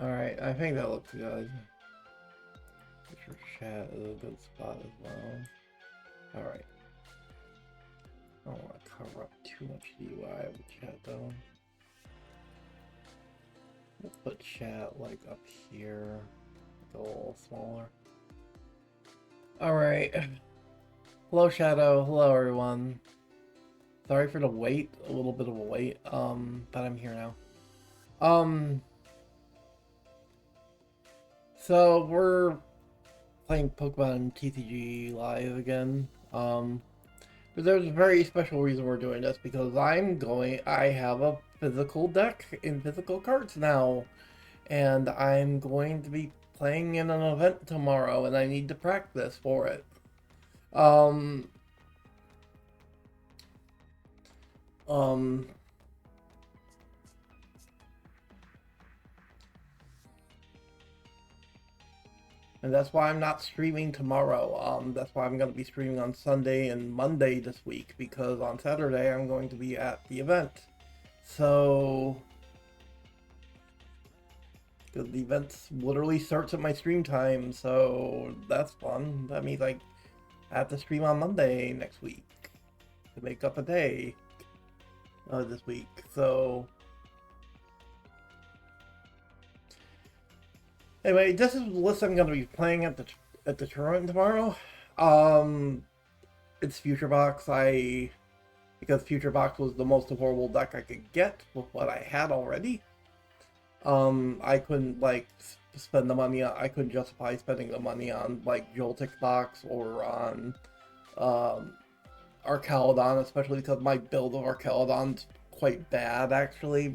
Alright, I think that looks good. Your chat is a good spot as well. Alright. I don't want to cover up too much UI with chat though. Let's put chat like up here, a little smaller. Alright. Hello Shadow, hello everyone. Sorry for the wait, a little bit of a wait, but I'm here now. So we're playing Pokemon TCG live again. But there's a very special reason we're doing this because I have a physical deck in physical cards now, and I'm going to be playing in an event tomorrow, and I need to practice for it. Um, um, and that's why I'm not streaming tomorrow. That's why I'm going to be streaming on Sunday and Monday this week, because on Saturday I'm going to be at the event. So, because the event literally starts at my stream time, so that's fun. That means I have to stream on Monday next week to make up a day this week. So, anyway, this is the list I'm going to be playing at the tournament tomorrow. It's Future Box. Because Future Box was the most affordable deck I could get with what I had already. I couldn't like spend the money on, I couldn't justify spending the money on like Joltik Box or on Arcaludon, especially because my build of Arcaludon's quite bad actually,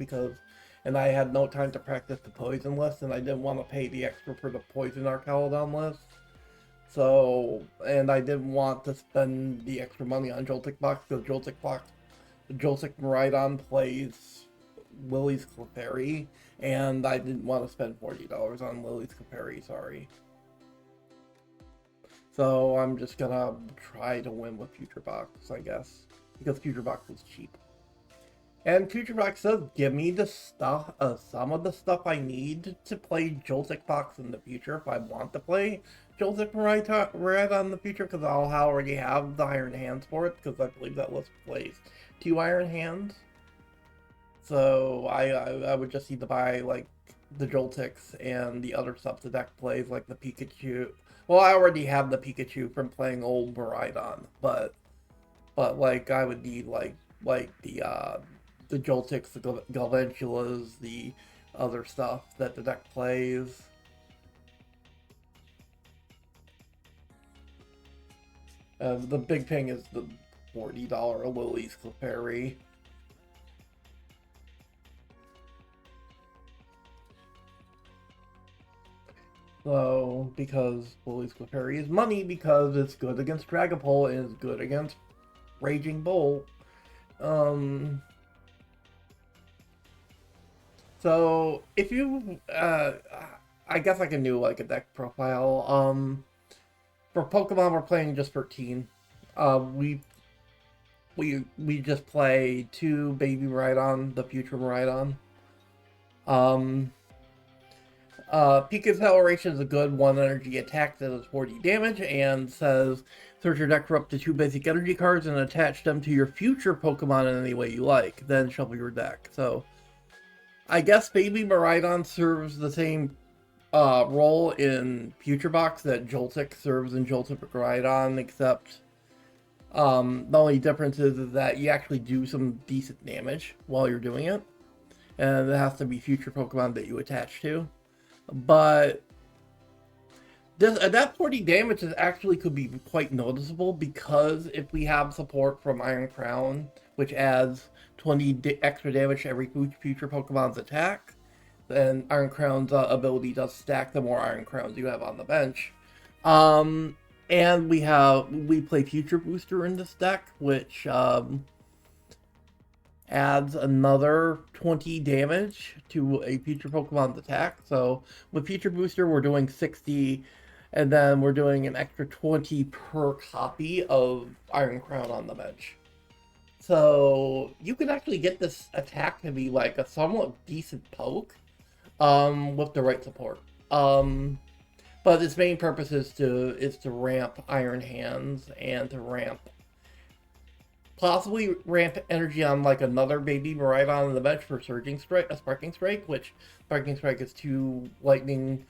and I had no time to practice the poison list, and I didn't want to pay the extra for the poison Arcaludon list. So, and I didn't want to spend the extra money on Joltik Box because Joltik Miraidon plays Lily's Clefairy, and I didn't want to spend $40 on Lily's Clefairy, sorry. So I'm just gonna try to win with Future Box, I guess, because Future Box was cheap. And Future Box does give me the stuff, some of the stuff I need to play Joltik Box in the future if I want to play Joltik Miraidon in the future, because I'll already have the Iron Hands for it, because I believe that list plays 2 Iron Hands. So I would just need to buy like the Joltics and the other stuff the deck plays, like the Pikachu. Well, I already have the Pikachu from playing old Miraidon, but like I would need like the Joltics, the Galvantulas, the other stuff that the deck plays. The big thing is the $40 Lily's Clefairy. So, because Lily's Clefairy is money, because it's good against Dragapult and is good against Raging Bull. So, if you, I guess I can do like a deck profile. For Pokemon, we're playing just 13. We just play 2 Baby Miraidon, the Future Miraidon. Peak Acceleration is a good 1 energy attack that does 40 damage and says search your deck for up to 2 basic energy cards and attach them to your future Pokemon in any way you like. Then shuffle your deck. So, I guess Baby Miraidon serves the same role in Future Box that Joltik serves in Joltik Miraidon, except the only difference is that you actually do some decent damage while you're doing it. And it has to be future Pokemon that you attach to. But that 40 damage actually could be quite noticeable, because if we have support from Iron Crown, which adds 20 extra damage to every future Pokemon's attack, then Iron Crown's ability does stack the more Iron Crowns you have on the bench. And we play Future Booster in this deck, which adds another 20 damage to a future Pokemon's attack. So with Future Booster, we're doing 60, and then we're doing an extra 20 per copy of Iron Crown on the bench. So you can actually get this attack to be like a somewhat decent poke. with the right support. But its main purpose is to ramp Iron Hands and to possibly ramp energy on like another baby Miraidon on the bench for Surging Strike, a Sparking Strike, which Sparking Strike is 2 lightning,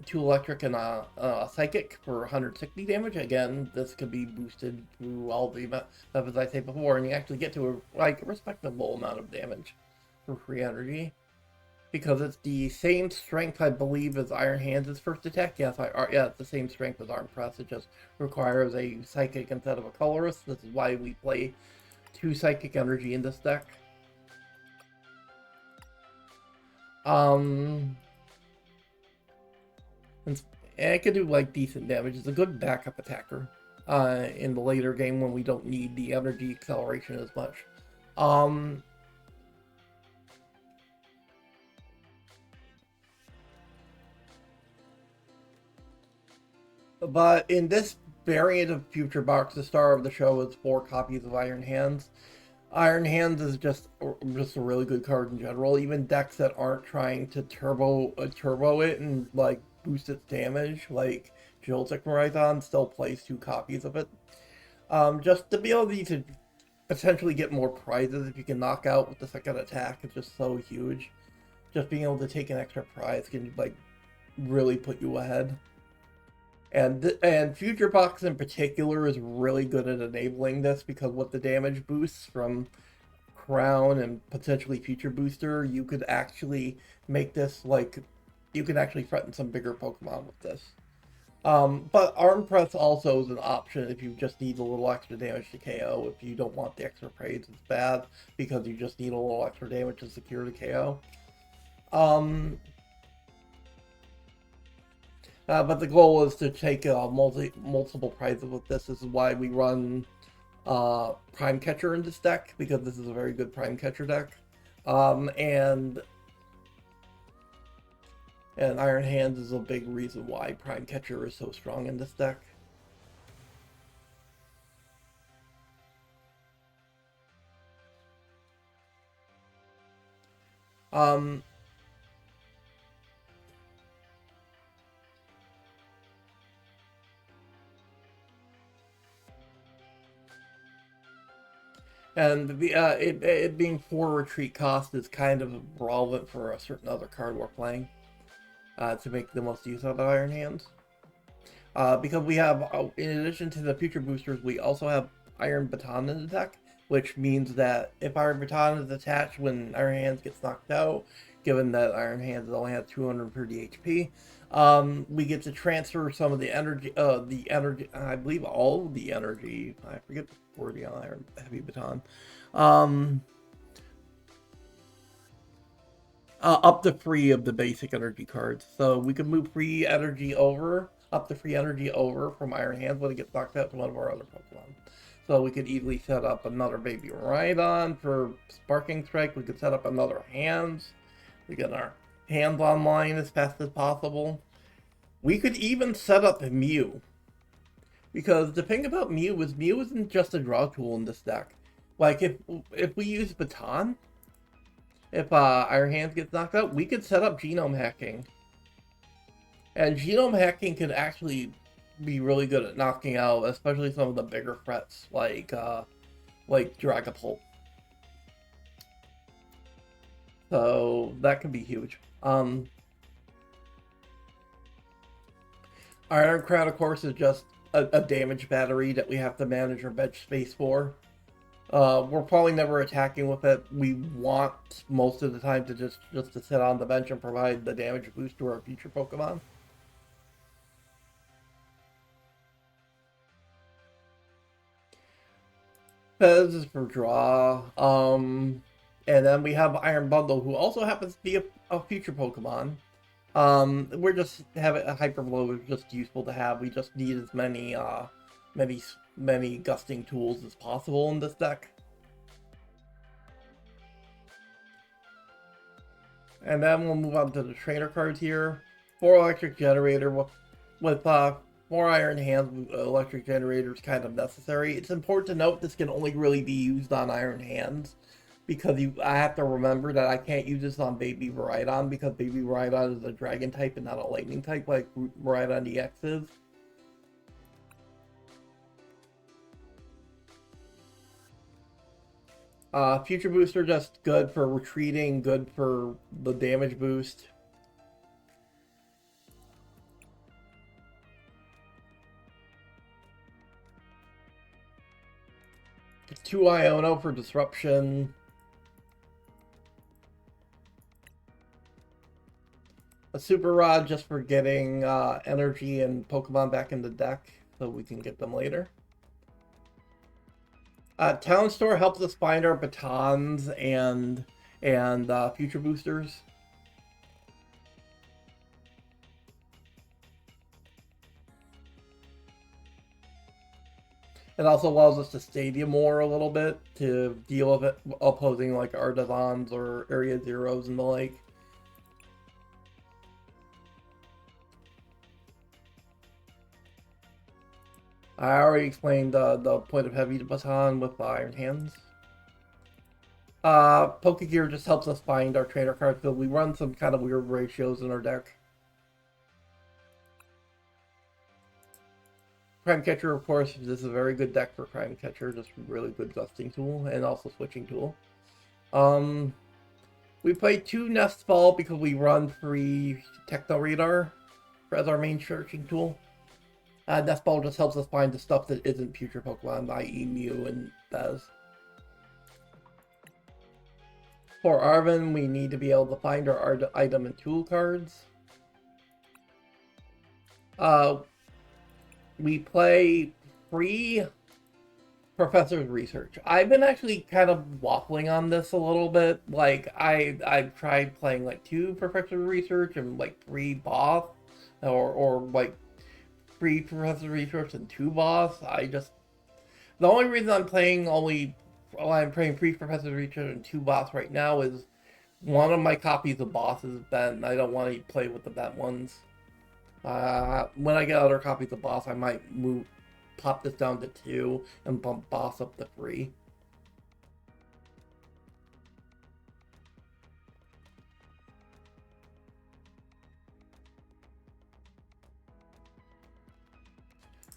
2 electric, and a psychic for 160 damage. Again, this could be boosted through all the stuff as I said before, and you actually get to a respectable amount of damage for free energy. Because it's the same strength, I believe, as Iron Hands' first attack. Yes, yeah, it's the same strength as Arm Press. It just requires a Psychic instead of a Colorless. This is why we play 2 Psychic Energy in this deck. And it can do, like, decent damage. It's a good backup attacker in the later game when we don't need the energy acceleration as much. But in this variant of Future Box, the star of the show is 4 copies of Iron Hands. Iron Hands is just a really good card in general. Even decks that aren't trying to turbo it and like boost its damage, like Joltik Marathon, still plays 2 copies of it. Just the ability to potentially get more prizes if you can knock out with the second attack is just so huge. Just being able to take an extra prize can like really put you ahead. And Future Box in particular is really good at enabling this because with the damage boosts from Crown and potentially Future Booster, you could actually make this like, you can actually threaten some bigger Pokemon with this. But Arm Press also is an option if you just need a little extra damage to KO. If you don't want the extra praise, it's bad because you just need a little extra damage to secure the KO. But the goal is to take multiple prizes with this. This is why we run Prime Catcher in this deck, because this is a very good Prime Catcher deck. And Iron Hands is a big reason why Prime Catcher is so strong in this deck. And it being 4 retreat cost is kind of relevant for a certain other card we're playing to make the most use of Iron Hands. Because we have, in addition to the future boosters, we also have Iron Baton in the deck, which means that if Iron Baton is attached when Iron Hands gets knocked out, given that Iron Hands only has 230 HP, we get to transfer some of the energy, I believe all of the energy, I forget the wording on Iron Heavy Baton, up to 3 of the basic energy cards. So we can move free energy over, up to free energy over from Iron Hands when it gets knocked out to one of our other Pokemon. So we could easily set up another Baby Rhydon for Sparking Strike. We could set up another Hands. We get our Hands online as fast as possible. We could even set up Mew. Because the thing about Mew isn't just a draw tool in this deck. Like, if we use Baton, if Iron Hands gets knocked out, we could set up Genome Hacking. And Genome Hacking could actually be really good at knocking out, especially some of the bigger threats, like Dragapult. So, that could be huge. Iron Crown, of course, is just a damage battery that we have to manage our bench space for. We're probably never attacking with it. We want most of the time to just to sit on the bench and provide the damage boost to our future Pokemon. Fez is for draw. And then we have Iron Bundle, who also happens to be a future Pokemon. We're just having a Hyper Blow is just useful to have. We just need as many gusting tools as possible in this deck. And then we'll move on to the trainer cards here. 4 electric generator with 4 Iron Hands. Electric generator is kind of necessary. It's important to note this can only really be used on Iron Hands. because I have to remember that I can't use this on Baby Varidon because Baby Varidon is a Dragon type and not a Lightning type like Varidon EX is. Future Booster just good for retreating, good for the damage boost. Two Iono for disruption. A Super Rod just for getting energy and Pokemon back in the deck so we can get them later. Town Store helps us find our batons and future boosters. It also allows us to stadium more a little bit to deal with it opposing like Artisans or Area Zeros and the like. I already explained the point of Heavy Baton with Iron Hands. Pokegear just helps us find our trainer cards, so we run some kind of weird ratios in our deck. Crime Catcher, of course, this is a very good deck for Crime Catcher, just a really good dusting tool, and also switching tool. We play 2 Nest Ball because we run free Techno Radar as our main searching tool. Nest Ball just helps us find the stuff that isn't future Pokemon, i.e. Mew and Bez. For Arven, we need to be able to find our item and tool cards. We play free Professor's Research. I've been actually kind of waffling on this a little bit. Like, I've tried playing like 2 Professor's Research and like 3 Boss, or like 3 Professor's Research and 2 Boss. The only reason I'm playing I'm playing 3 Professor's Research and 2 Boss right now is one of my copies of Boss is bent, and I don't want to play with the bent ones. When I get other copies of Boss, I might pop this down to 2 and bump Boss up to 3.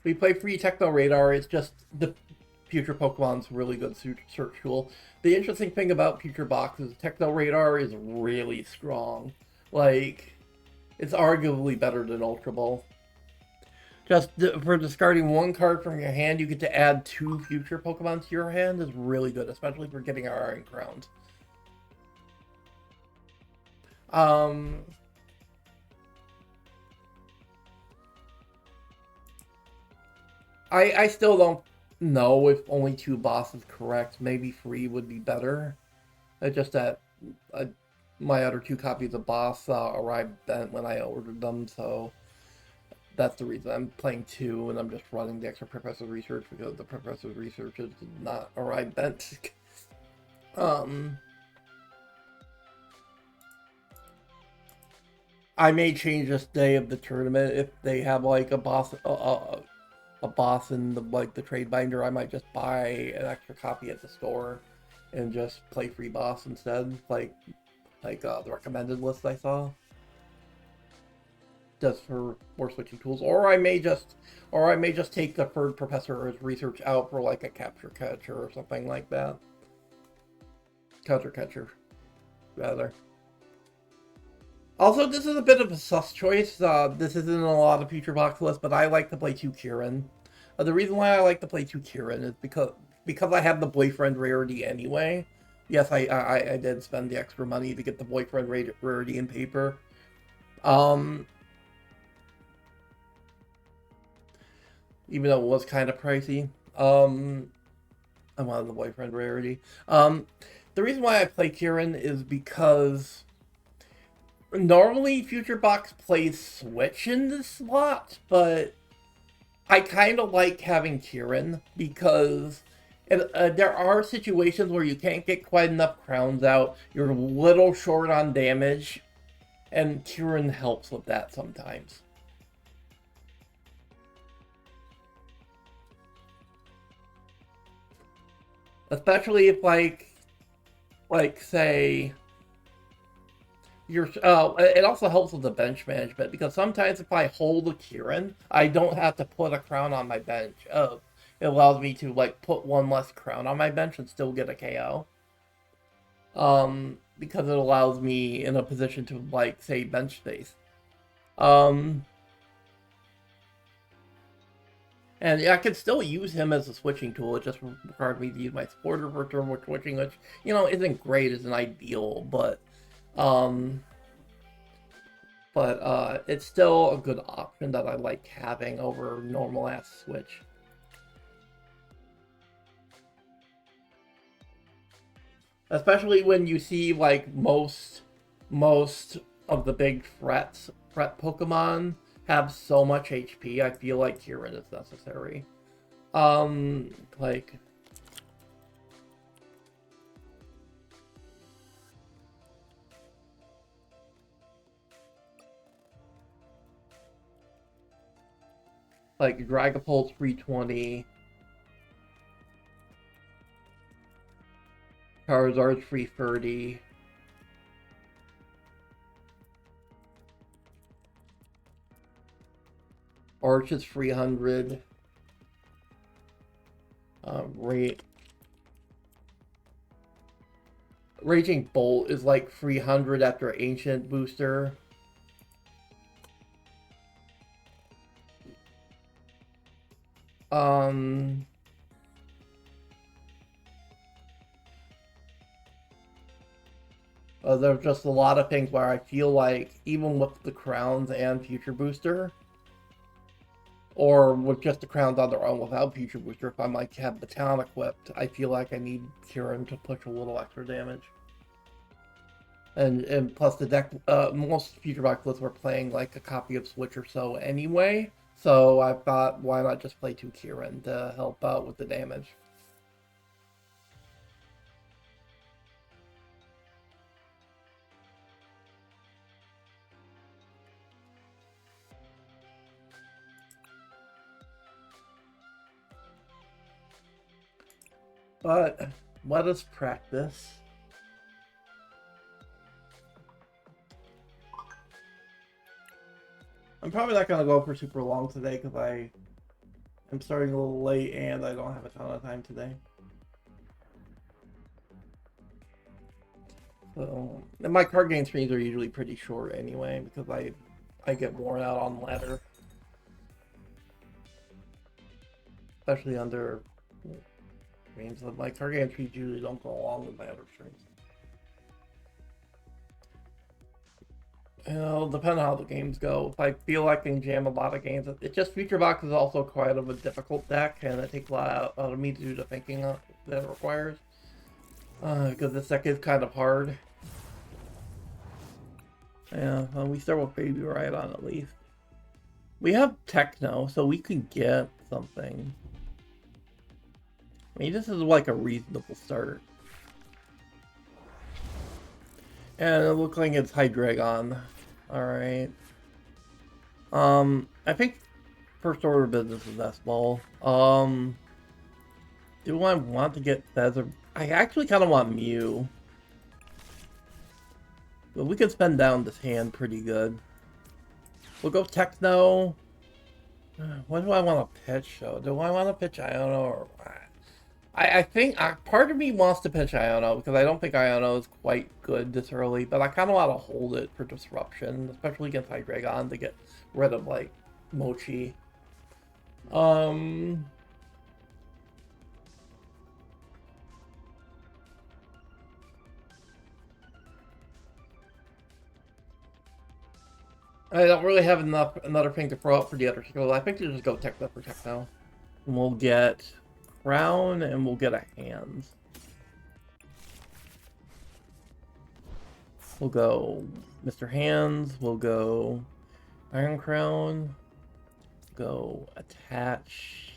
We play free Techno Radar. It's just the future Pokemon's really good search tool. The interesting thing about Future Box is Techno Radar is really strong. Like, it's arguably better than Ultra Ball. Just for discarding 1 card from your hand, you get to add 2 future Pokemon to your hand is really good, especially for getting our Iron Crowns. I still don't know if only 2 Boss is correct. Maybe 3 would be better. It's just that my other 2 copies of Boss arrived bent when I ordered them, so that's the reason I'm playing 2 and I'm just running the extra Professor Research because the Professor Research did not arrive bent. I may change this day of the tournament if they have like a boss in the trade binder. I might just buy an extra copy at the store and just play free boss instead, like the recommended list I saw. Just for more switching tools, or I may just take the third Professor's Research out for like a Capture Catcher or something like that. Counter Catcher, rather. Also, this is a bit of a sus choice. This isn't a lot of future box lists, but I like to play 2 Kieran. The reason why I like to play 2 Kieran is because I have the boyfriend rarity anyway. Yes, I did spend the extra money to get the boyfriend rarity in paper. Even though it was kind of pricey. I wanted the boyfriend rarity. The reason why I play Kieran is because normally Future Box plays Switch in this slot, but I kind of like having Kieran because there are situations where you can't get quite enough crowns out, you're a little short on damage, and Kieran helps with that sometimes. Especially if, like, like, say, it also helps with the bench management, because sometimes if I hold a Kieran, I don't have to put a crown on my bench. It allows me to, like, put one less crown on my bench and still get a KO. Because it allows me in a position to, like, say, bench space. And yeah, I could still use him as a switching tool. It just required me to use my supporter for turn with switching, which, you know, isn't great, isn't ideal, um, it's still a good option that I like having over normal ass switch. Especially when you see, like, most of the big threat Pokemon have so much HP, I feel like Kieran is necessary. Like, Dragapult 320, Charizard's 330. Arch is 300. Raging Bolt is like 300 after Ancient Booster. There's just a lot of things where I feel like, even with the crowns and Future Booster, or with just the crowns on their own without Future Booster, if I might have the town equipped, I feel like I need Kieran to push a little extra damage. And plus the deck, most Future Box lists were playing like a copy of Switch or so anyway, so I thought, why not just play 2 Kieran to help out with the damage. But let us practice. I'm probably not going to go for super long today because I'm starting a little late and I don't have a ton of time today. So, and my card game streams are usually pretty short anyway because I get worn out on ladder. Especially under streams. My card game streams usually don't go along with my other streams. You know, depending on how the games go. If I feel like I can jam a lot of games, it just Future Box is also quite of a difficult deck, and it takes a lot out of me to do the thinking that it requires. Because this deck is kind of hard. Yeah, well, we start with Baby Rhydon at least. We have Techno, so we can get something. I mean, this is like a reasonable start. And it looks like it's Hydreigon. Alright. I think first order of business is Nest Ball. Do I want to get Feather? I actually kind of want Mew. But we can spend down this hand pretty good. We'll go Techno. What do I want to pitch, though? Do I want to pitch Iono or what? I think part of me wants to pitch Iono because I don't think Iono is quite good this early, but I kind of want to hold it for disruption, especially against Hydreigon to get rid of like Mochi. I don't really have another thing to throw out for the other skill. I think to just go Techno for Techno. And we'll get Crown and we'll get a Hands. We'll go Mr. Hands, we'll go Iron Crown, go attach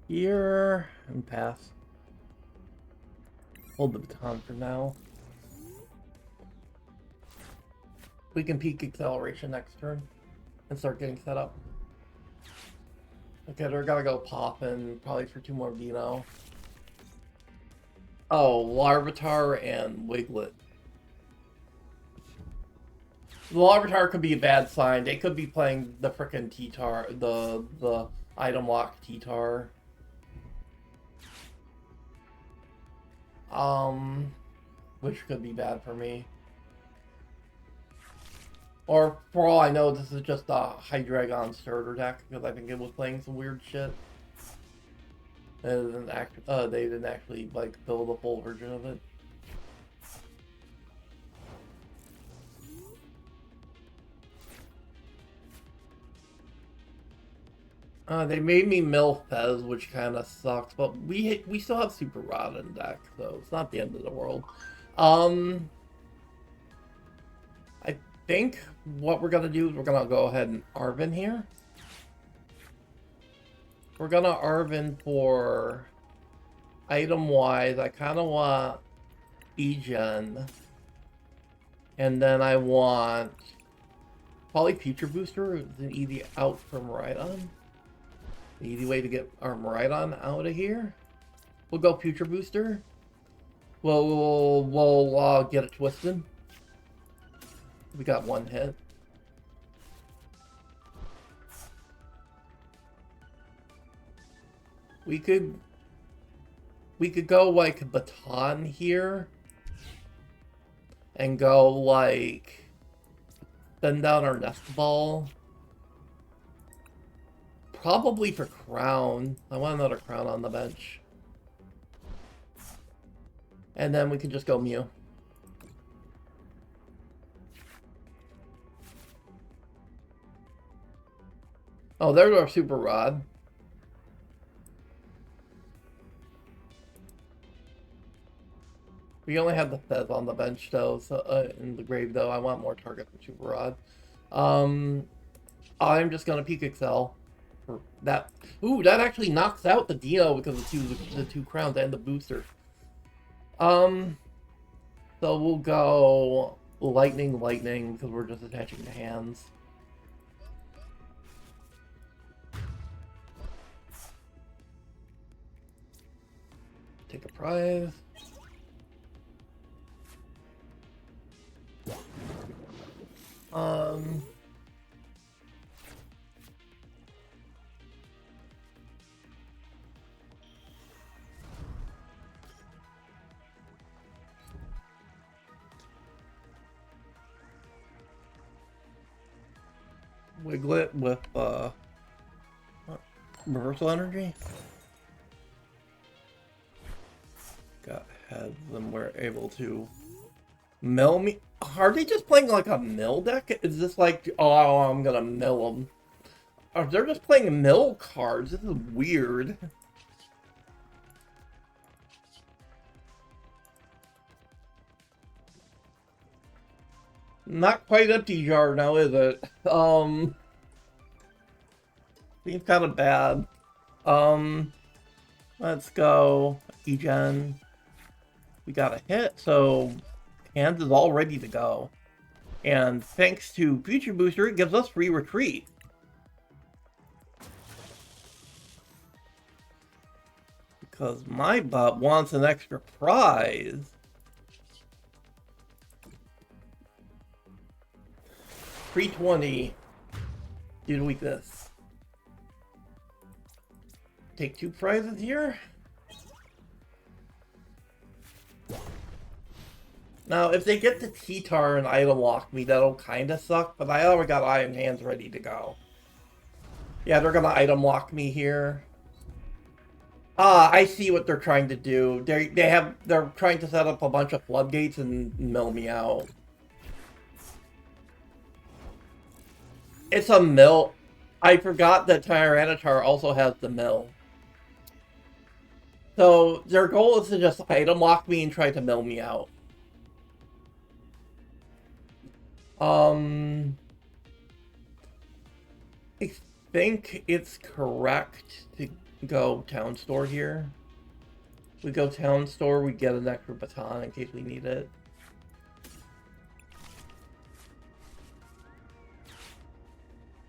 here, and pass. Hold the baton for now. We can peak Acceleration next turn and start getting set up. Okay, they're gonna go Poppin' probably for 2 more Dino. Oh, Larvitar and Wiglet. The Larvitar could be a bad sign. They could be playing the frickin' T-Tar, the item lock T-Tar. Which could be bad for me. Or, for all I know, this is just a Hydreigon starter deck, because I think it was playing some weird shit. They didn't actually, like, build a full version of it. They made me mill Fez, which kind of sucks, but we still have Super Rod in deck, so it's not the end of the world. I think what we're gonna do is we're gonna go ahead and Arven here. We're gonna Arven for item-wise. I kind of want E-Gen, and then I want probably Future Booster. It's an easy out for Miraidon. Easy way to get our Miraidon out of here. We'll go Future Booster. We'll get it twisted. We got one hit. We could go like Baton here. And go like send down our Nest Ball. Probably for Crown. I want another Crown on the bench. And then we can just go Mew. Oh, there's our Super Rod. We only have the Fez on the bench though, so in the grave though. I want more target for Super Rod. I'm just gonna Peak Excel for that. Ooh, that actually knocks out the Dino because of the two crowns and the booster. So we'll go Lightning because we're just attaching the hands. Take a prize. Wiglet with reversal energy. Got heads and we're able to mill me. Are they just playing like a mill deck? Is this like, oh, I'm gonna mill them? Or they're just playing mill cards? This is weird. Not quite empty jar now, is it? Seems kind of bad. Let's go E-Gen. We got a hit, so hands is all ready to go. And thanks to Future Booster, it gives us free retreat. Because my butt wants an extra prize. 320 due to weakness. Take 2 prizes here. Now, if they get the T-Tar and item lock me, that'll kind of suck, but I already got Iron Hands ready to go. Yeah, they're gonna item lock me here. I see what they're trying to do. They're trying to set up a bunch of floodgates and mill me out. It's a mill. I forgot that Tyranitar also has the mill. So their goal is to just item lock me and try to mill me out. I think it's correct to go Town Store here. We go Town Store, we get an extra baton in case we need it.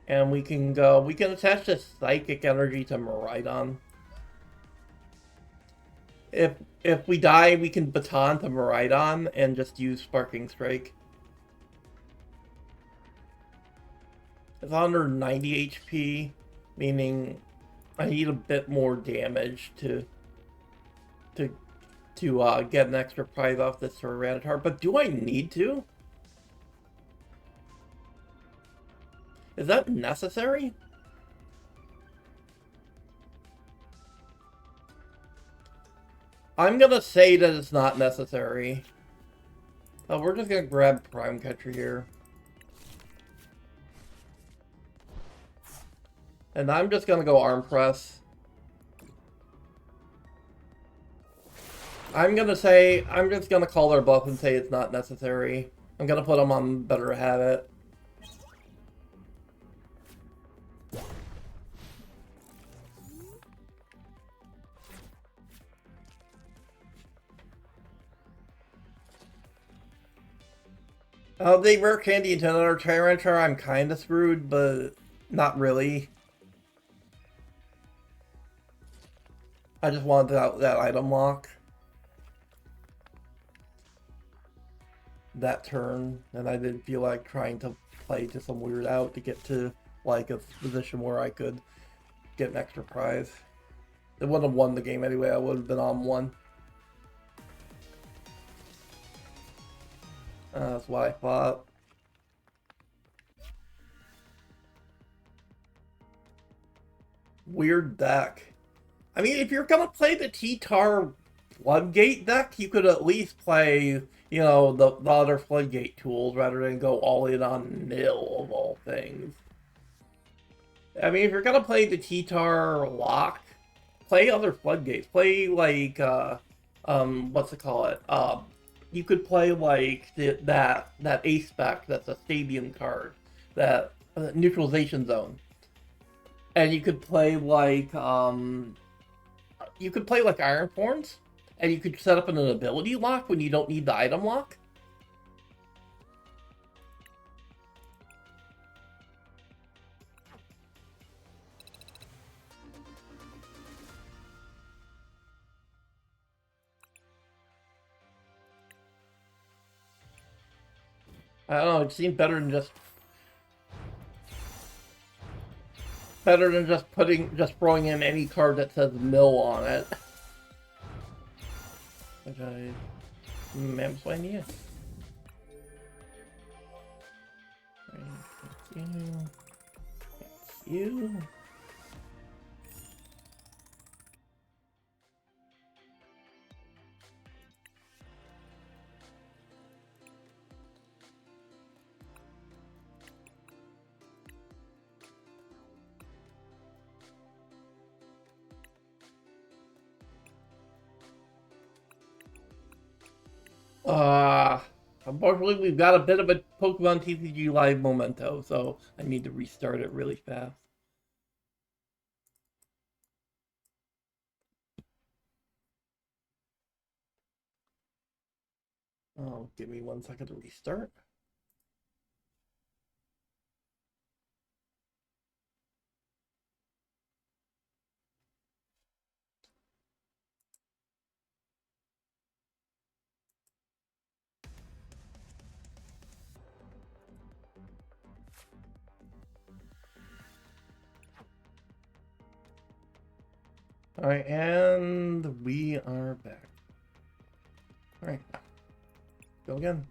And we can attach this Psychic Energy to Miraidon. If If we die, we can baton to Miraidon and just use Sparking Strike. It's under 90 HP, meaning I need a bit more damage to get an extra prize off this Tyranitar. But do I need to? Is that necessary? I'm gonna say that it's not necessary. Oh, we're just gonna grab Prime Catcher here. And I'm just gonna go Arm Press. I'm just gonna call their bluff and say it's not necessary. I'm gonna put them on Better Habit. They rare candy into another Tyranitar. I'm kind of screwed, but not really. I just wanted that item lock. That turn, and I didn't feel like trying to play to some weird out to get to like a position where I could get an extra prize. It wouldn't have won the game anyway. I would have been on one. That's what I thought. Weird deck. I mean, if you're gonna play the T-Tar Floodgate deck, you could at least play, you know, the other Floodgate tools rather than go all in on nil of all things. I mean, if you're gonna play the T-Tar lock, play other Floodgates. Play like what's it call it? You could play like that ace spec that's a stadium card, that neutralization zone. And you could play like Iron Thorns, and you could set up an ability lock when you don't need the item lock. I don't know, it seemed better than just throwing in any card that says mill on it. Which I'm playing you. It's you. Unfortunately, we've got a bit of a Pokemon TCG Live memento, so I need to restart it really fast. Oh, give me 1 second to restart. Alright, and we are back. Alright, go again.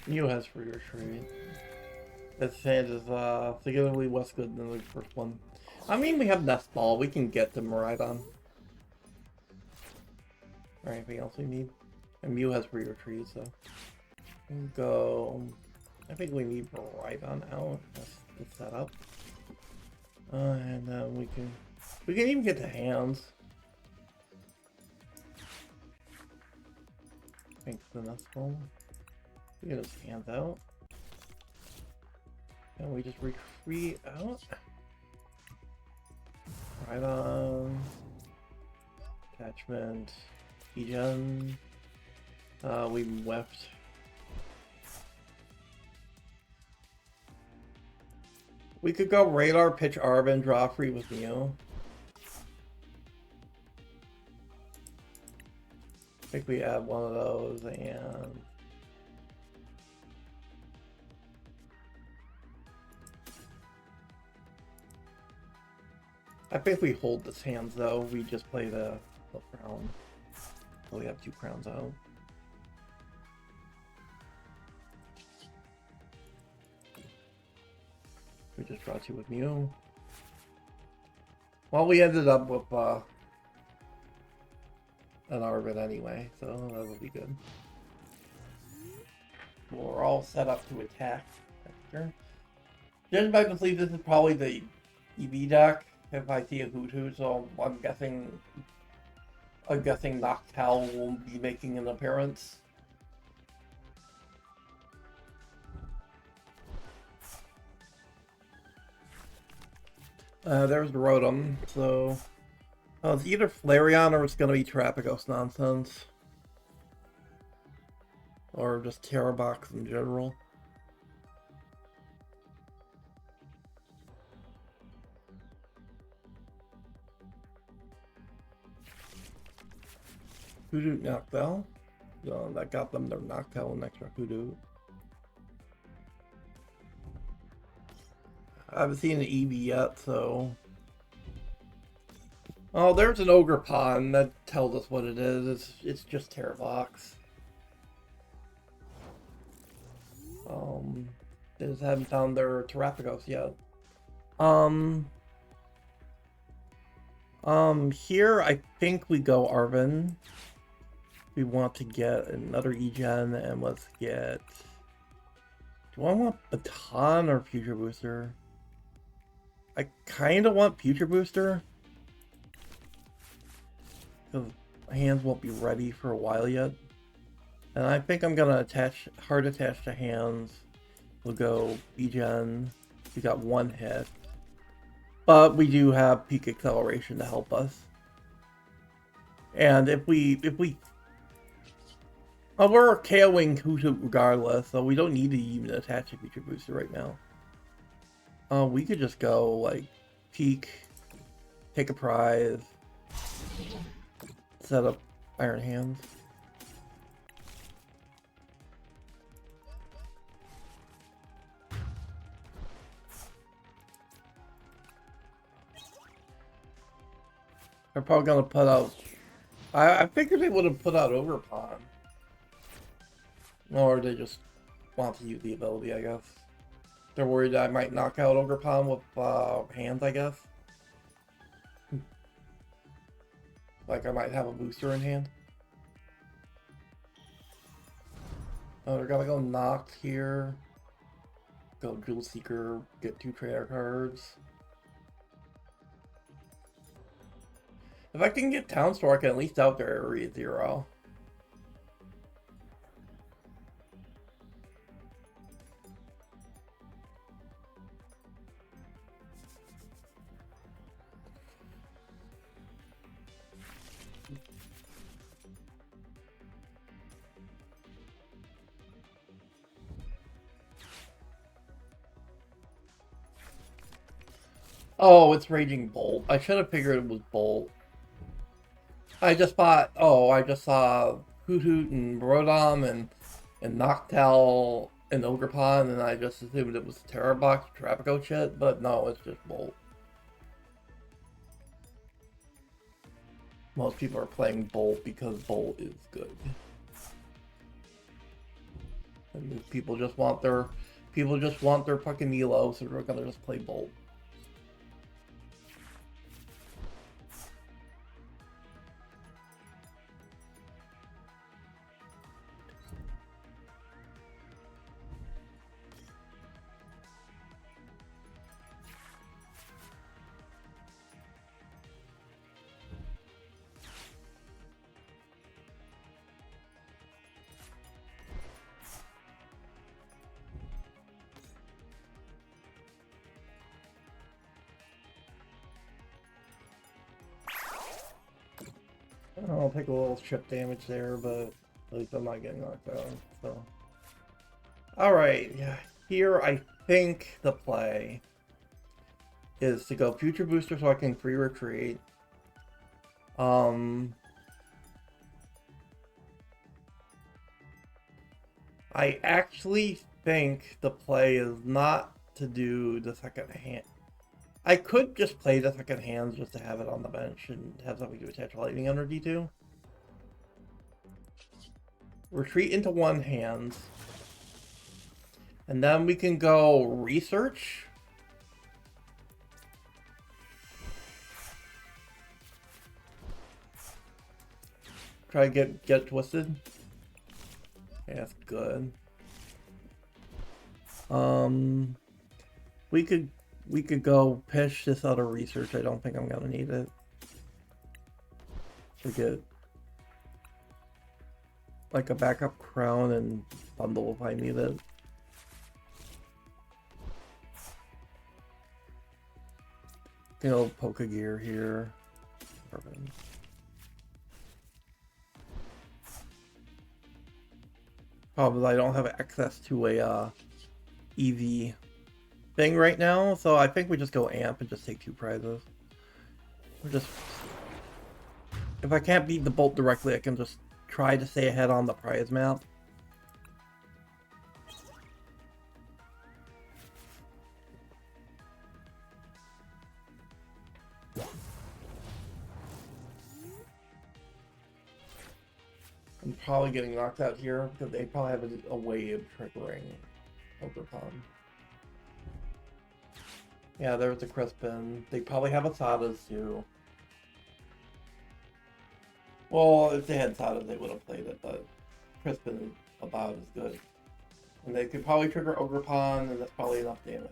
You has for your trade. This hand is significantly less good than the first one. I mean, we have Nest Ball. We can get to Miraidon. Or anything else we need. And Mew has for your tree, so. We'll go. I think we need Rhydon out. That's the setup. And then we can even get to hands. Thanks for the full. We get his hands out. And we just retreat out. Rhydon. Attachment. Egen. We left. We could go Radar, pitch Arvin, draw free with Mew. I think we add one of those and... I think we hold this hands though. We just play the crown. So we have 2 crowns out. We just draw 2 with Mew. Well, we ended up with an Arvin anyway, so that will be good. We're all set up to attack. Judging by the sleeve, this is probably the EV deck. If I see a Hoot, so I'm guessing Noctowl will be making an appearance. There's Rotom, so it's either Flareon or it's gonna be Terapagos nonsense. Or just Terrabox in general. Hoodoo Noctowl. That got them their Noctowl and extra Hoodoo. I haven't seen an EV yet, so... Oh, there's an Ogre Pond that tells us what it is. It's just Terravox. They just haven't found their Terapagos yet. Here I think we go Arvin. We want to get another Egen, and let's get... Do I want Baton or Future Booster? I kind of want Future Booster. Because hands won't be ready for a while yet. And I think I'm going to hard attach to hands. We'll go Egen. We got 1 hit. But we do have Peak Acceleration to help us. And if we well, we're KOing Hoothoot regardless, so we don't need to even attach a Future Booster right now. We could just go, like, Peak, take a prize, set up Iron Hands. They're probably gonna put out... I figured they would have put out Overpond. Or they just want to use the ability, I guess. They're worried I might knock out Ogerpon with hands, I guess. Like I might have a booster in hand. Oh, they're gonna go Noct here. Go Jewel Seeker, get 2 trainer cards. If I can get Town Store, I can at least out there Area 0. Oh, it's Raging Bolt. I should have figured it was Bolt. I just thought, oh, I just saw Hoothoot and Rotom and Noctowl and Ogerpon, and I just assumed it was Terrabox, Terrapago shit, but no, it's just Bolt. Most people are playing Bolt because Bolt is good. And people just want their fucking Nilo, so they're gonna just play Bolt. I'll take a little chip damage there, but at least I'm not getting knocked out. So, all right, yeah. Here I think the play is to go Future Booster so I can free retreat. I actually think the play is not to do the second hand. I could just play the second hands just to have it on the bench and have something to attach lightning energy to. Retreat into one hand. And then we can go research. Try to get twisted. Okay, that's good. We could go pitch this out of research. I don't think I'm gonna need it. To get like a backup crown and bundle if I need it. You know, Poke Gear here. Perfect. Probably I don't have access to a EV thing right now, so I think we just go amp and just take 2 prizes. We're just... If I can't beat the bolt directly, I can just try to stay ahead on the prize map. I'm probably getting knocked out here because they probably have a way of triggering Overcon. Yeah, there's a Crispin. They probably have Asadas too. Well, if they had Asadas, they would have played it, but Crispin is about as good. And they could probably trigger Overcon, and that's probably enough damage.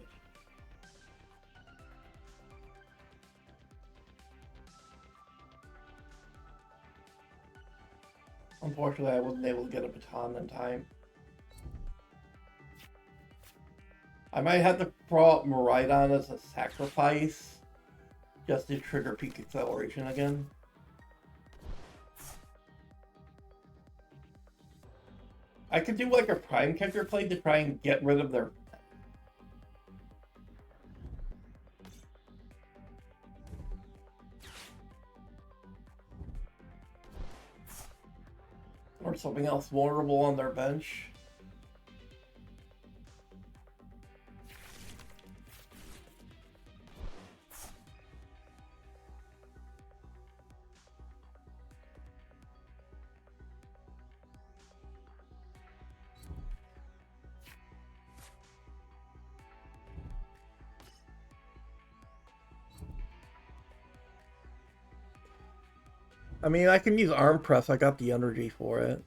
Unfortunately, I wasn't able to get a baton in time. I might have to throw out Miraidon as a sacrifice just to trigger peak acceleration again. I could do like a Prime Catcher play to try and get rid of their... Or something else vulnerable on their bench. I mean, I can use Arm Press. I got the energy for it.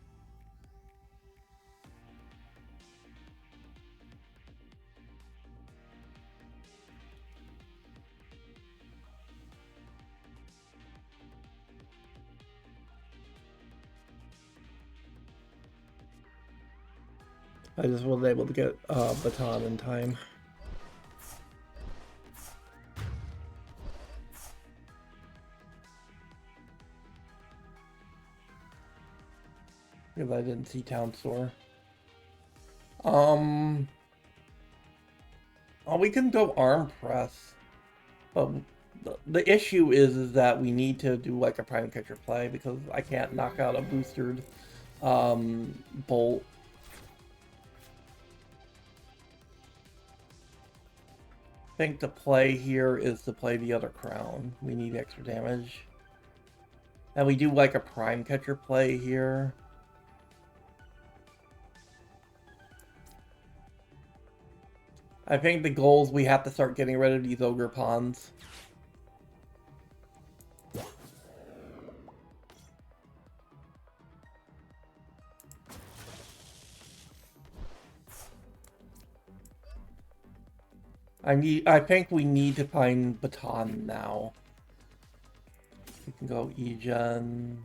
I just wasn't able to get baton in time. Because I didn't see Town Store. Oh, we can go Arm Press. But the issue is that we need to do like a Prime Catcher play because I can't knock out a boosted Bolt. I think the play here is to play the other crown. We need extra damage. And we do like a Prime Catcher play here. I think the goal is we have to start getting rid of these Ogre Pawns. I think we need to find Baton now. We can go Egen.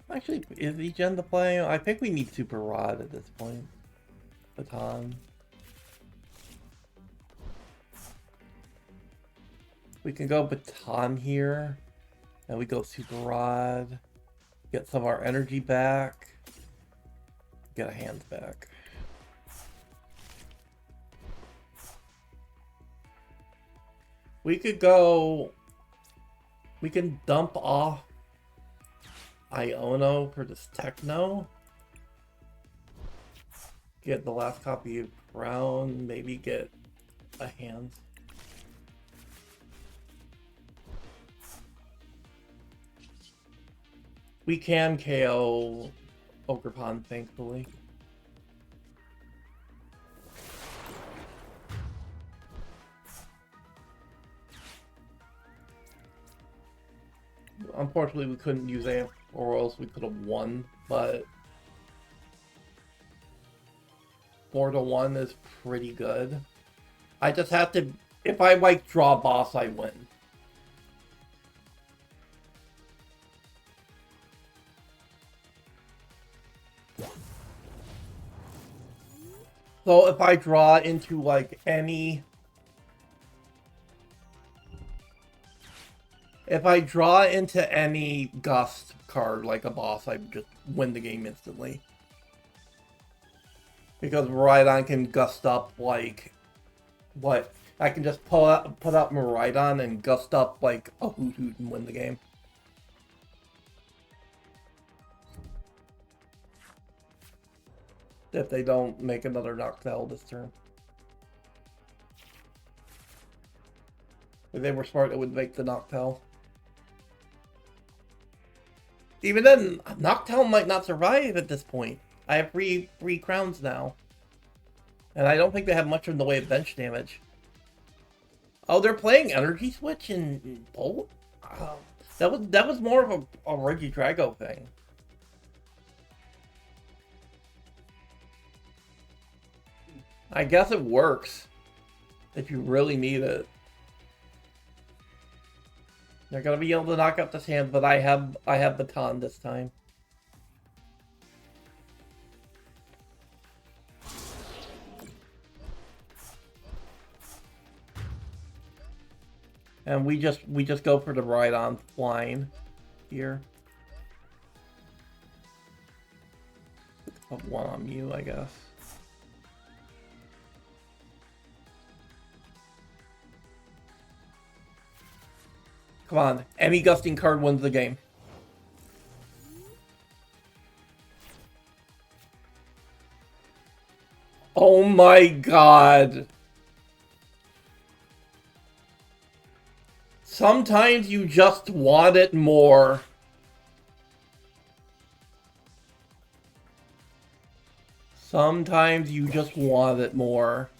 Actually, is Egen the play? I think we need Super Rod at this point. Baton. We can go Baton here. And we go Super Rod. Get some of our energy back. Get our hands back. We could go... We can dump off Iono for this Techno. Get the last copy of Brown. Maybe get a hands. We can KO Ogerpon, thankfully. Unfortunately, we couldn't use AF, or else we could have won, but 4-1 is pretty good. I just have to, if I like draw boss, I win. So if I draw into like any... If I draw into any Gust card, like a boss, I just win the game instantly. Because Miraidon can Gust up, like... What? I can just put up Miraidon and Gust up, like, a Hoot Hoot and win the game. If they don't make another Noctowl this turn. If they were smart, it would make the Noctowl. Even then, Noctowl might not survive at this point. I have three crowns now. And I don't think they have much in the way of bench damage. Oh, they're playing Energy Switch and Bolt? That was more of a Regidrago thing. I guess it works. If you really need it. They're gonna be able to knock out this hand, but I have Baton this time. And we just go for the Ride-On line here. Put one on you, I guess. Come on, any gusting card wins the game. Oh my god. Sometimes you just want it more. Sometimes you just want it more.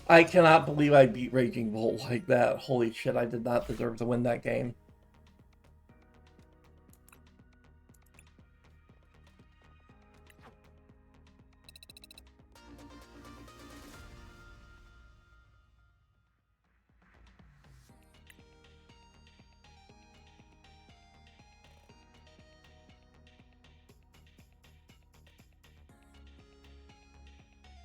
I cannot believe I beat Raging Bolt like that. Holy shit, I did not deserve to win that game.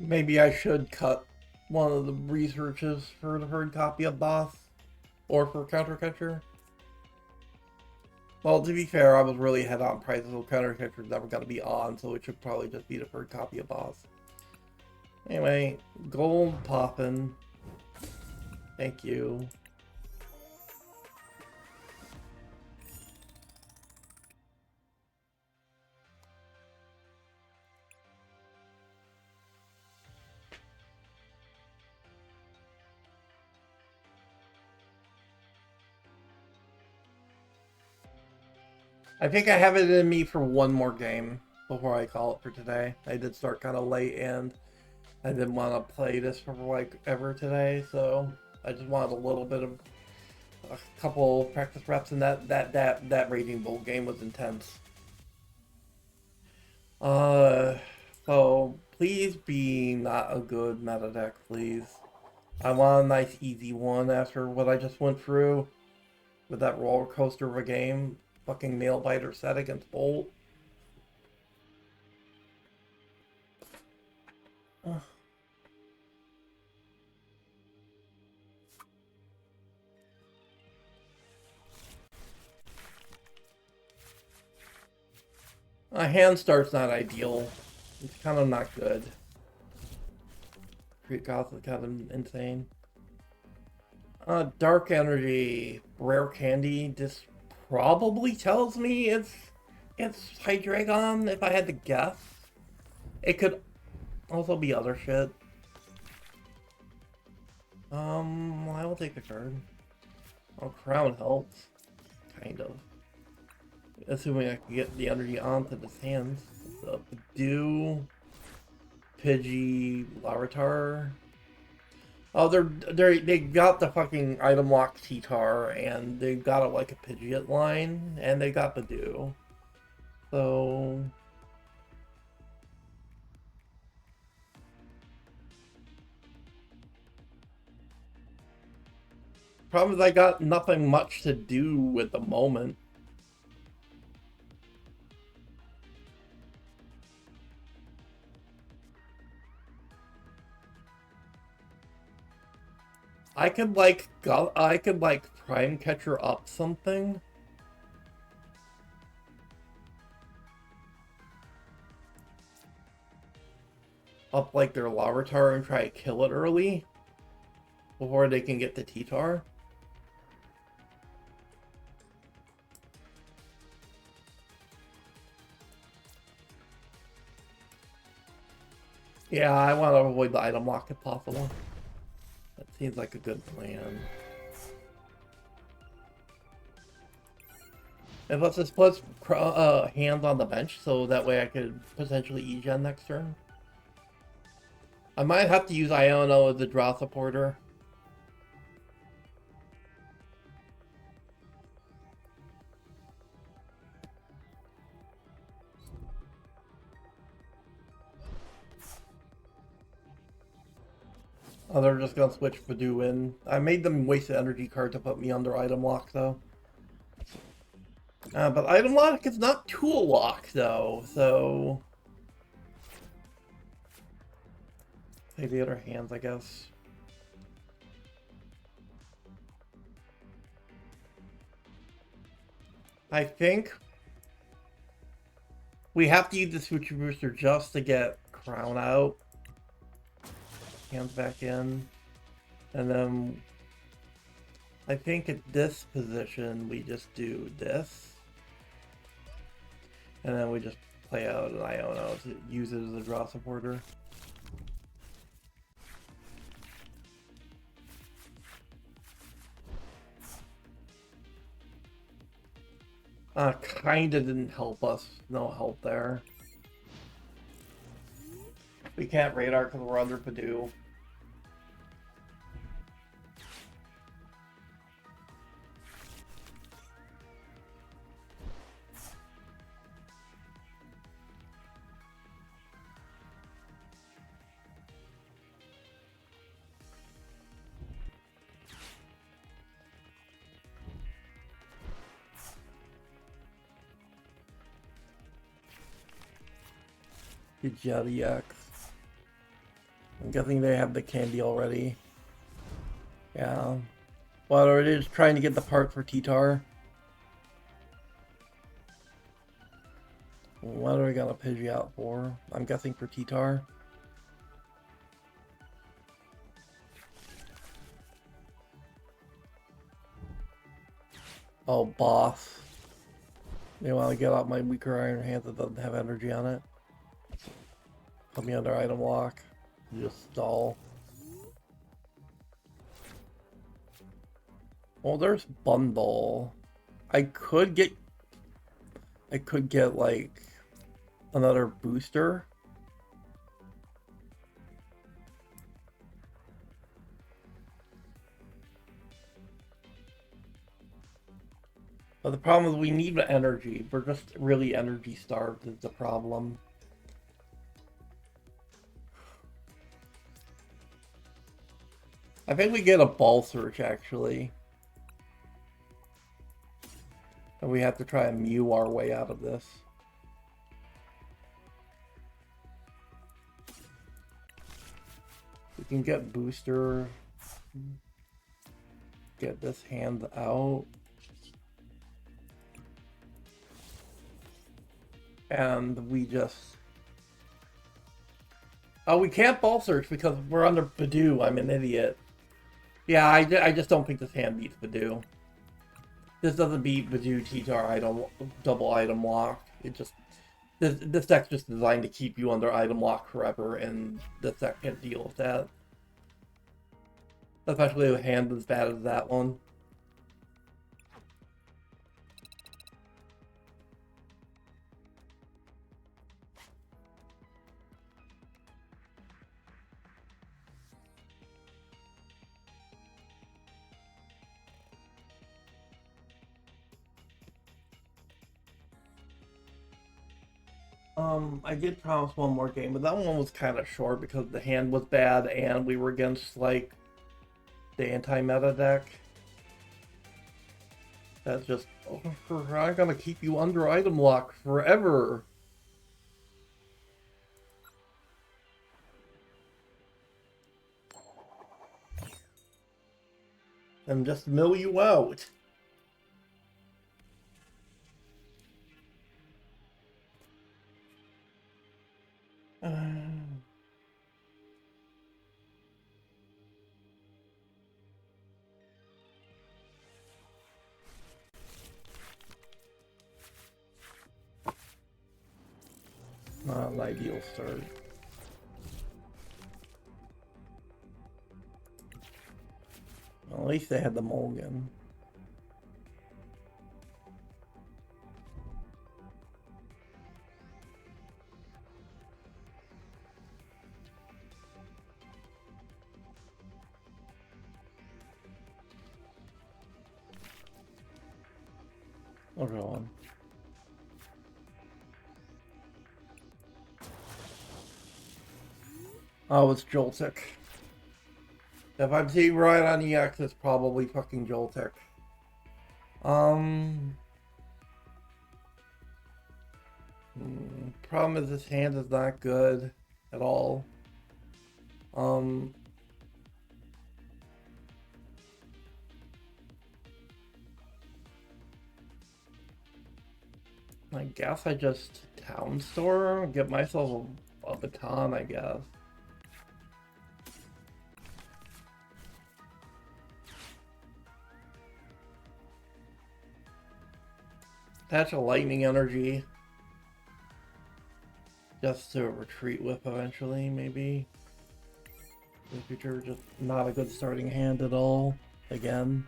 Maybe I should cut one of the researches for the third copy of Boss. Or for Counter Catcher. Well, to be fair, I was really head on prices, so Counter Catcher's never going to be on, so it should probably just be the third copy of Boss. Anyway, gold poppin'. Thank you. I think I have it in me for one more game before I call it for today. I did start kind of late and I didn't want to play this for like ever today, so I just wanted a little bit of a couple practice reps, and that Raging Bull game was intense. So please be not a good meta deck, please. I want a nice easy one after what I just went through. with that roller coaster of a game. Fucking nail biter set against Bolt. Ugh. A hand start's not ideal. It's kind of not good. Create Goth is kind of insane. Dark Energy, Rare Candy. This probably tells me it's Hydreigon, if I had to guess. It could also be other shit. I will take the card. Oh, Crown helps. Kind of. Assuming I can get the energy onto this hands. So, Dew, Pidgey, Larvitar. Oh, they got the fucking item lock T-Tar, and they got a, like a Pidgeot line, and they got the Dew. So problem is I got nothing much to do at the moment. I could like Prime Catcher up something. Up like their Larvitar and try to kill it early before they can get the T-Tar. Yeah, I want to avoid the item lock if possible. That seems like a good plan. And let's just put hands on the bench so that way I could potentially E-Gen next turn. I might have to use Iono as a draw supporter. Oh, they're just gonna switch Purdue in. I made them waste the energy card to put me under item lock, though. But item lock is not tool lock, though, so... Play the other hands, I guess. I think we have to use the Switcher Booster just to get Crown out. Hands back in. And then I think at this position we just do this. And then we just play out an Iono to use it as a draw supporter. Kinda didn't help us. No help there. We can't radar because we're under Purdue. Jelly X. I'm guessing they have the candy already. Yeah. Well, are they just trying to get the part for T-Tar? What are we gonna Pidgey out for? I'm guessing for T-Tar. Oh, boss. They want to get out my weaker iron hand that doesn't have energy on it. Put me under item lock. Just stall. Well, there's bundle. I could get like another booster. But the problem is we need energy. We're just really energy starved is the problem. I think we get a ball search actually. And we have to try and mew our way out of this. We can get booster. Get this hand out. And we just... Oh, we can't ball search because we're under Badoo. I'm an idiot. Yeah, I just don't think this hand beats Badoo. This doesn't beat Badoo T-Tar item, double item lock. It just... This deck's just designed to keep you under item lock forever, and this deck can't deal with that. Especially with a hand as bad as that one. I did promise one more game, but that one was kind of short because the hand was bad and we were against, like, the anti-meta deck. That's just, oh, I'm gonna keep you under item lock forever. And just mill you out. Not an ideal start. Well, at least they had the mulligan. I'll go on. Oh, it's Joltik. If I'm seeing right on EX, it's probably fucking Joltik. Problem is this hand is not good at all. I guess I just town store, get myself a baton, I guess. Attach a lightning energy. Just to retreat with eventually, maybe. In the future, just not a good starting hand at all. Again.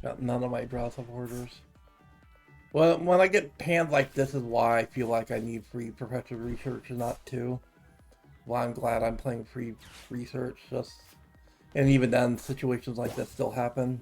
Got none of my draw supporters. Well, when I get hands like this is why I feel like I need free perpetual research and not two. Well, I'm glad I'm playing free research. Just, and even then, situations like this still happen.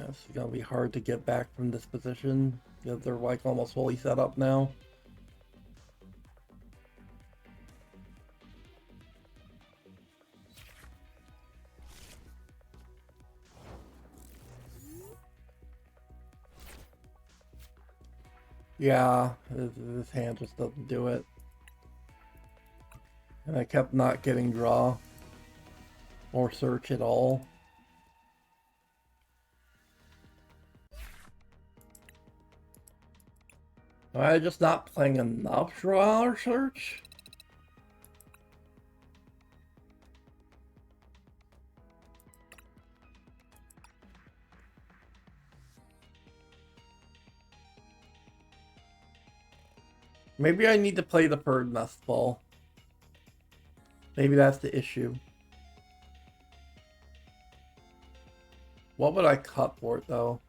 It's gonna be hard to get back from this position because they're like almost fully set up now. Yeah, this hand just doesn't do it. And I kept not getting draw or search at all. Am I just not playing enough draw or search? Maybe I need to play the Bird Nest Ball. Maybe that's the issue. What would I cut for it, though?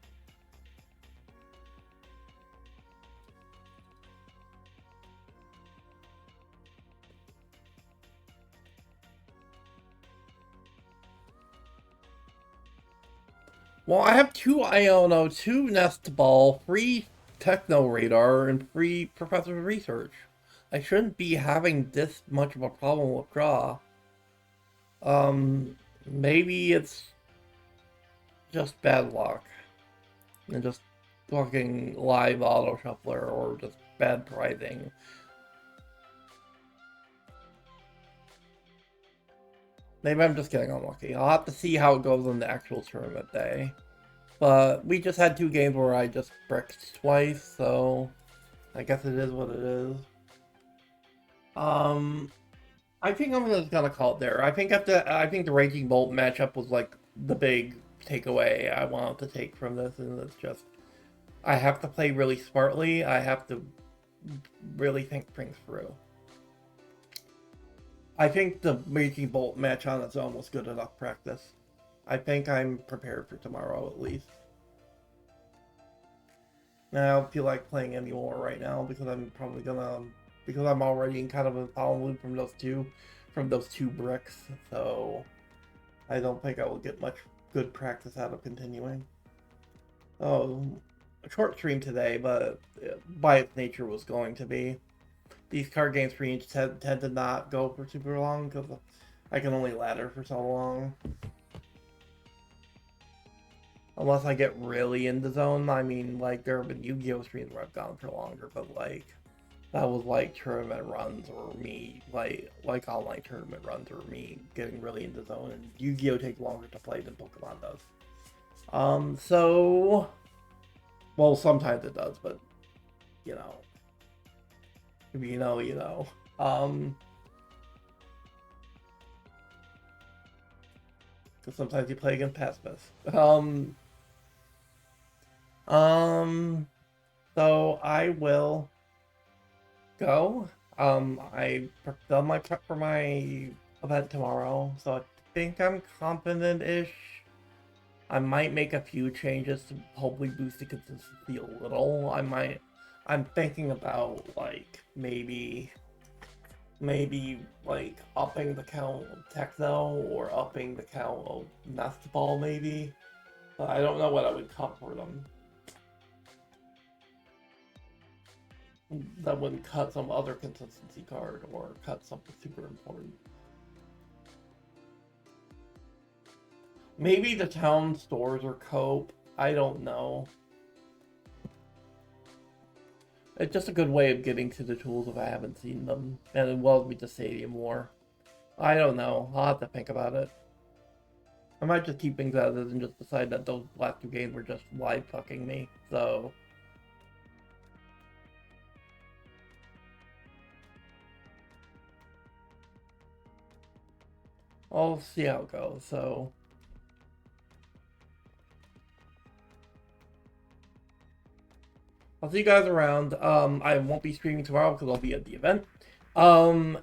Well, I have 2 Iono, 2 Nest Ball, free Techno Radar, and free Professor Research. I shouldn't be having this much of a problem with draw. Maybe it's just bad luck. And just fucking live auto shuffler or just bad pricing. Maybe I'm just getting unlucky. I'll have to see how it goes on the actual tournament day. But we just had 2 games where I just bricked twice, so I guess it is what it is. I think I'm just gonna call it there. I think the Raging Bolt matchup was like the big takeaway I wanted to take from this, and it's just I have to play really smartly. I have to really think things through. I think the Raging Bolt match on its own was good enough practice. I think I'm prepared for tomorrow at least. And I don't feel like playing anymore right now because I'm probably gonna because I'm already in kind of a follow loop from those two bricks. So I don't think I will get much good practice out of continuing. Oh, a short stream today, but by its nature was going to be. These card games for each tend to not go for super long because I can only ladder for so long. Unless I get really in the zone. I mean, like, there have been Yu-Gi-Oh! Streams where I've gone for longer, but, like, that was, like, tournament runs or me, like online tournament runs or me getting really in the zone, and Yu-Gi-Oh! Takes longer to play than Pokemon does. So... Well, sometimes it does, but, you know. If you know, you know. Because sometimes you play against pacifists. So I will go. I've done my prep for my event tomorrow, so I think I'm confident-ish. I might make a few changes to hopefully boost the consistency a little. I'm thinking about, like, maybe like upping the count of Techno or upping the count of Nest Ball maybe. But I don't know what I would cut for them. That wouldn't cut some other consistency card or cut something super important. Maybe the town stores or cope. I don't know. It's just a good way of getting to the tools if I haven't seen them. And it will be the stadium war. I don't know. I'll have to think about it. I might just keep things as is and just decide that those last 2 games were just live fucking me. So... I'll see how it goes, so... I'll see you guys around. I won't be streaming tomorrow because I'll be at the event. On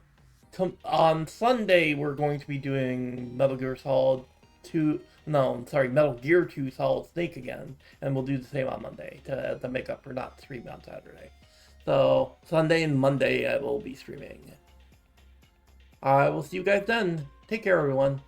Sunday, we're going to be doing Metal Gear Solid 2... No, sorry, Metal Gear 2 Solid Snake again. And we'll do the same on Monday to make up for not streaming on Saturday. So, Sunday and Monday I will be streaming. I will see you guys then. Take care, everyone.